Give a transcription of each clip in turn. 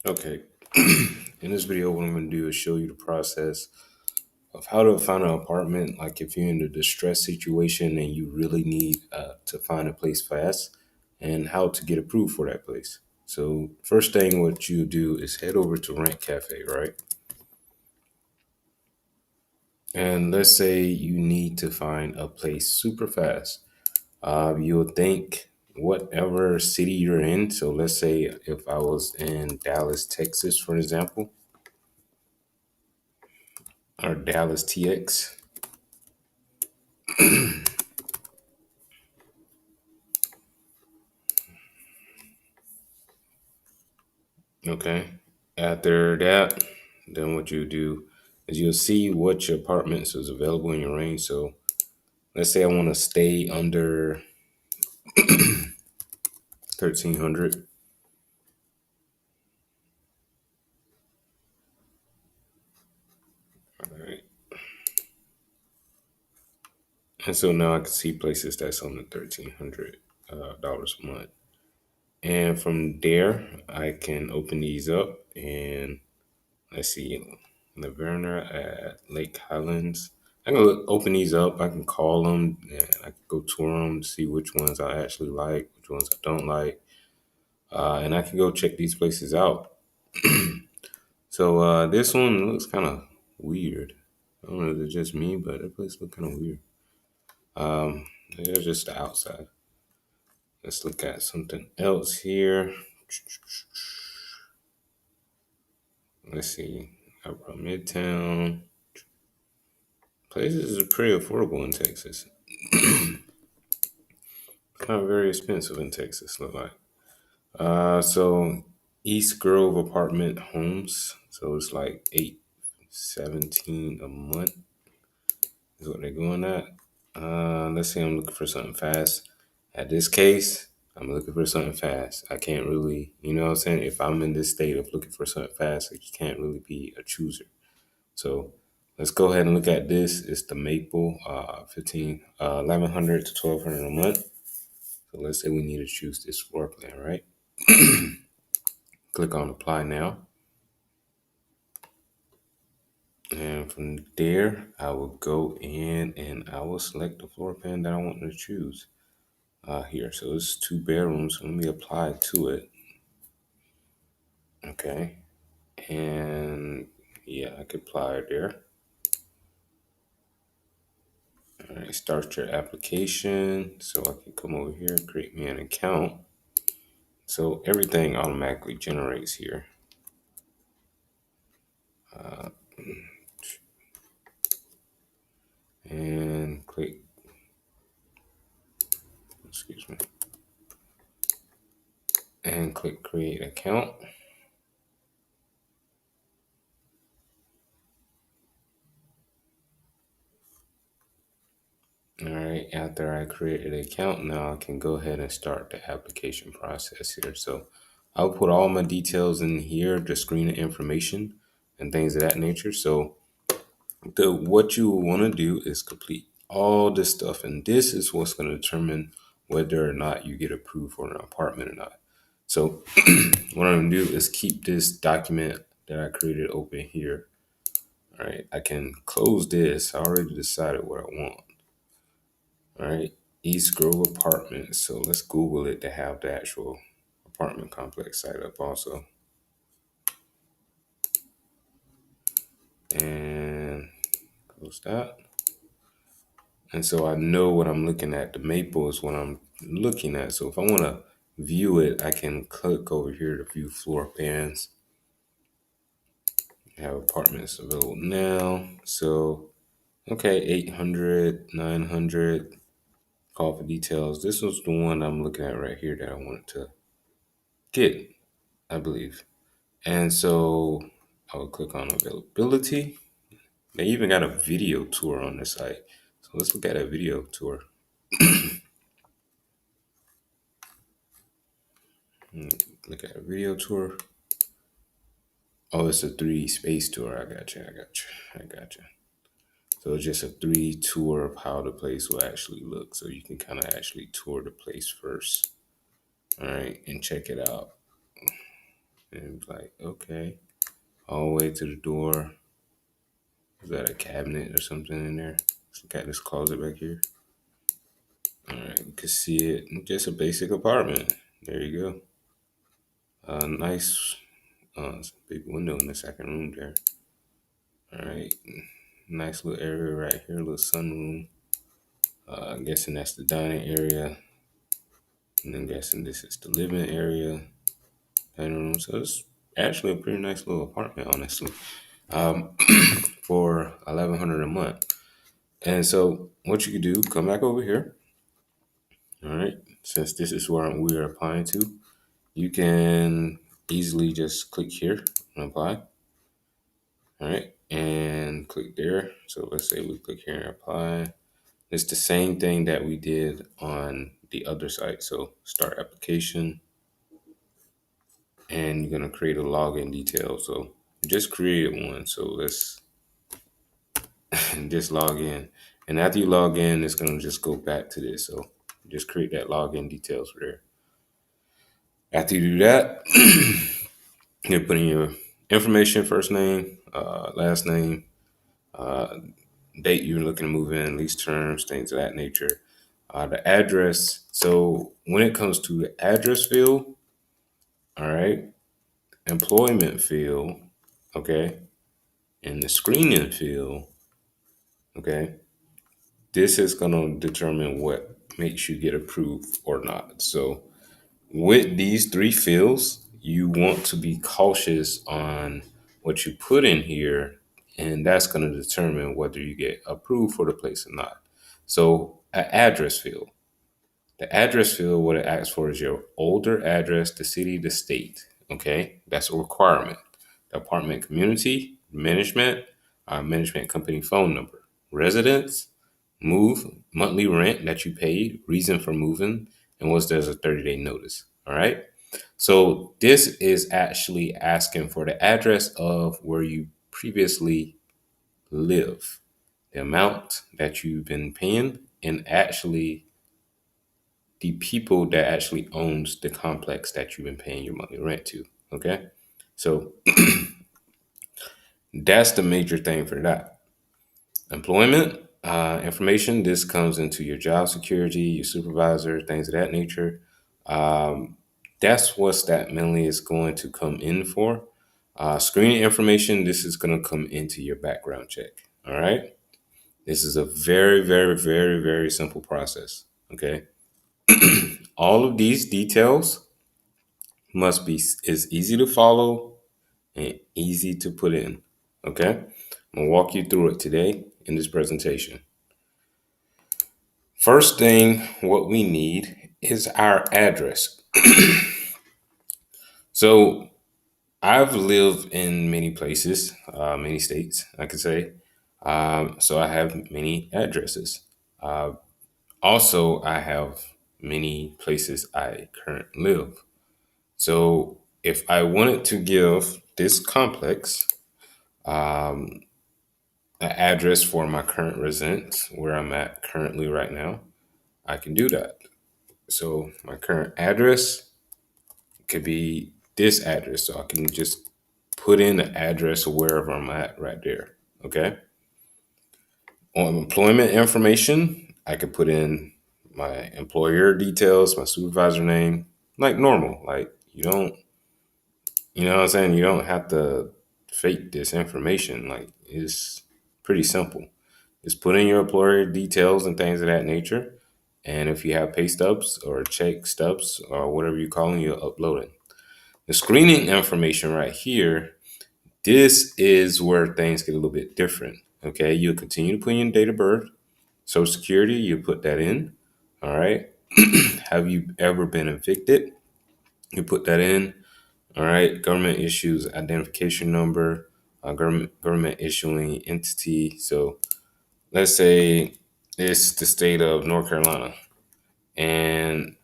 Okay. In this video, what I'm going to do is show you the process of how to find an apartment. Like if you're in a distress situation and you really need to find a place fast, and how to get approved for that place. So first thing, what you do is head over to Rent Cafe, right? And let's say you need to find a place super fast. You'll think whatever city you're in. So let's say if I was in Dallas, Texas, for example, or Dallas TX. Okay. After that, then what you do is you'll see which apartments is available in your range. So let's say I want to stay under 1300. All right. And so now I can see places that's on the $1,300 a month. And from there, I can open these up and let's see, Laverna at Lake Highlands. I can open these up. I can call them and I can go tour them to see which ones I actually like, which ones I don't like, and I can go check these places out. So this one looks kind of weird. I don't know if it's just me, but that place looks kind of weird. There's just the outside. Let's look at something else here. Let's see. About Midtown. Places are pretty affordable in Texas. Not very expensive in Texas, look like. So East Grove apartment homes. So it's like 817 a month is what they're going at. Let's say I'm looking for something fast. At this case, I'm looking for something fast. I can't really, you know what I'm saying? If I'm in this state of looking for something fast, I can't really be a chooser. So let's go ahead and look at this. It's the Maple, 1100 to 1200 a month. So let's say we need to choose this floor plan, right? Click on apply now. And from there, I will go in and I will select the floor plan that I want to choose here. So it's 2 bedrooms. Let me apply to it. Okay. And yeah, I could apply it there. All right, start your application. So I can come over here, create me an account. So everything automatically generates here. And click, excuse me, and click create account. All right, after I created an account, now I can go ahead and start the application process here. So I'll put all my details in here, the screen information and things of that nature. So what you want to do is complete all this stuff, and this is what's going to determine whether or not you get approved for an apartment or not. So what I'm going to do is keep this document that I created open here. All right, I can close this. I already decided what I want. All right, East Grove Apartments. So let's Google it to have the actual apartment complex site up also. And close that. And so I know what I'm looking at. The Maple is what I'm looking at. So if I want to view it, I can click over here to view floor plans. I have apartments available now. So, okay, 800, 900. Call for details. This was the one I'm looking at right here that I wanted to get, I believe. And so I will click on availability. They even got a video tour on the site. So let's look at a video tour. Look at a video tour. Oh, it's a 3 space tour. I got you. I got you. I got you. So it's just a 3 tour of how the place will actually look. So you can kind of actually tour the place first. All right. And check it out. And like, okay, all the way to the door. Is that a cabinet or something in there? Got this closet back here. All right, you can see it. Just a basic apartment. There you go. Nice, big window in the second room there. All right, nice little area right here, little sunroom. I'm guessing that's the dining area, and I'm guessing this is the living area, dining room. So it's actually a pretty nice little apartment, honestly, um, for 1,100 a month. And so, what you could do, come back over here. All right, since this is where we are applying to, you can easily just click here and apply. All right, and click there. So let's say we click here and apply. It's the same thing that we did on the other site. So start application, and you're gonna create a login detail. So just create one. So let's just log in. And after you log in, it's gonna just go back to this. So just create that login details for there. After you do that, you put in your information, first name, last name, uh, date you're looking to move in, lease terms, things of that nature. The address. So when it comes to the address field, all right, employment field, okay, and the screening field, okay, this is going to determine what makes you get approved or not. So with these three fields, you want to be cautious on what you put in here, and that's going to determine whether you get approved for the place or not. So, an address field. The address field, what it asks for is your older address, the city, the state. Okay, that's a requirement. The apartment community, management, management company phone number, residence, move, monthly rent that you paid, reason for moving, and was there's a 30-day notice. All right. So this is actually asking for the address of where you previously live, the amount that you've been paying, and actually the people that actually owns the complex that you've been paying your monthly rent to. Okay. So that's the major thing for that. Employment information. This comes into your job security, your supervisor, things of that nature. Um, that's what that mainly is going to come in for. Screening information. This is going to come into your background check. All right. This is a very, very, very, very simple process. Okay. All of these details must be is easy to follow and easy to put in. Okay. I'm gonna walk you through it today in this presentation. First thing, what we need is our address. So I've lived in many places, many states, I could say. So I have many addresses. Uh, Also, I have many places I currently live. So if I wanted to give this complex um, an address for my current residence, where I'm at currently right now, I can do that. So my current address could be this address. So I can just put in the address of wherever I'm at right there. Okay. On employment information, I could put in my employer details, my supervisor name, like normal. Like you know what I'm saying? You don't have to fake this information. Like it's pretty simple. Just put in your employer details and things of that nature. And if you have pay stubs or check stubs or whatever you call them, you'll upload it. The screening information right here, this is where things get a little bit different. Okay, you'll continue to put in your date of birth, social security, you put that in. All right. Have you ever been evicted? You put that in. All right. Government issues identification number, government issuing entity. So let's say it's the state of North Carolina, and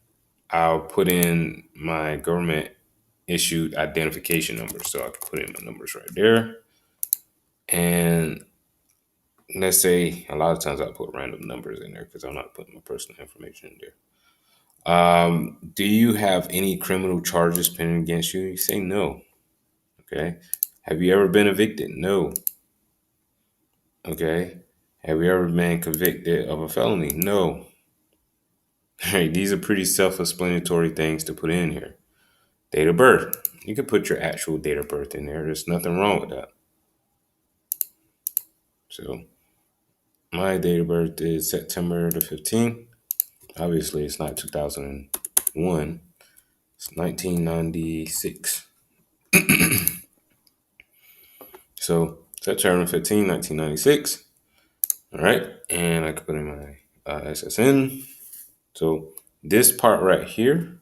I'll put in my government issued identification number. So I can put in my numbers right there. And let's say a lot of times I put random numbers in there because I'm not putting my personal information in there. Do you have any criminal charges pending against you? You say no. Okay. Have you ever been evicted? No. Okay. Have you ever been convicted of a felony? No. Hey, these are pretty self-explanatory things to put in here. Date of birth. You could put your actual date of birth in there. There's nothing wrong with that. So my date of birth is September the 15th. Obviously, it's not 2001. It's 1996. So September 15, 1996. All right. And I could put in my SSN. So this part right here,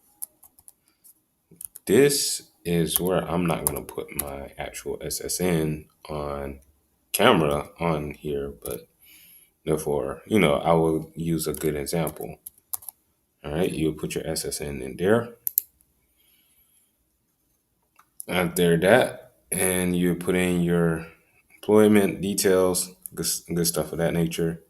this is where I'm not going to put my actual SSN on camera on here, but therefore, I will use a good example. All right. You put your SSN in there. After that, and you put in your employment details, good stuff of that nature.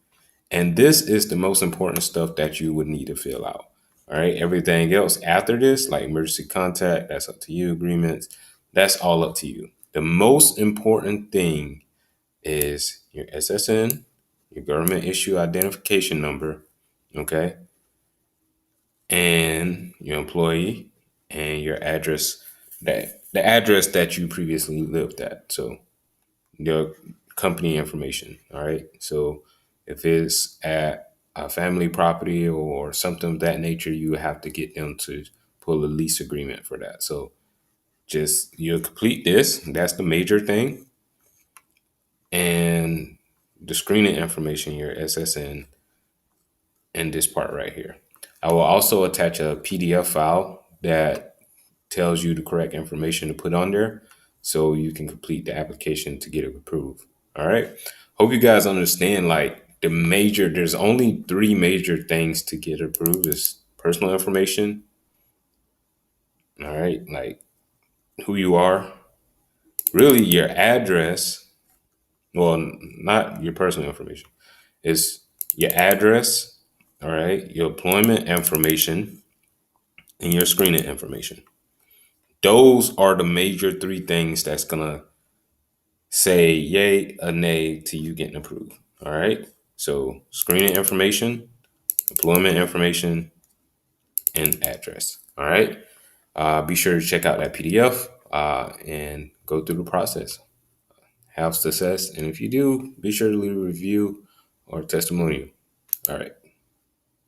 And this is the most important stuff that you would need to fill out. All right. Everything else after this, like emergency contact, that's up to you. Agreements, that's all up to you. The most important thing is your SSN, your government issue identification number, okay, and your employee and your address, that the address that you previously lived at. So your company information. All right. So if it's at a family property or something of that nature, you have to get them to pull a lease agreement for that. So just you'll complete this. That's the major thing. And the screening information, your SSN, and this part right here. I will also attach a PDF file that tells you the correct information to put on there so you can complete the application to get it approved. All right. Hope you guys understand like there's only three major things to get approved is personal information. All right. Like who you are, really your address. Well, not your personal information. It's your address. All right. Your employment information and your screening information. Those are the major three things that's going to say yay or nay to you getting approved. All right. So screening information, employment information, and address. All right. Be sure to check out that PDF and go through the process. Have success. And if you do, be sure to leave a review or testimonial. All right.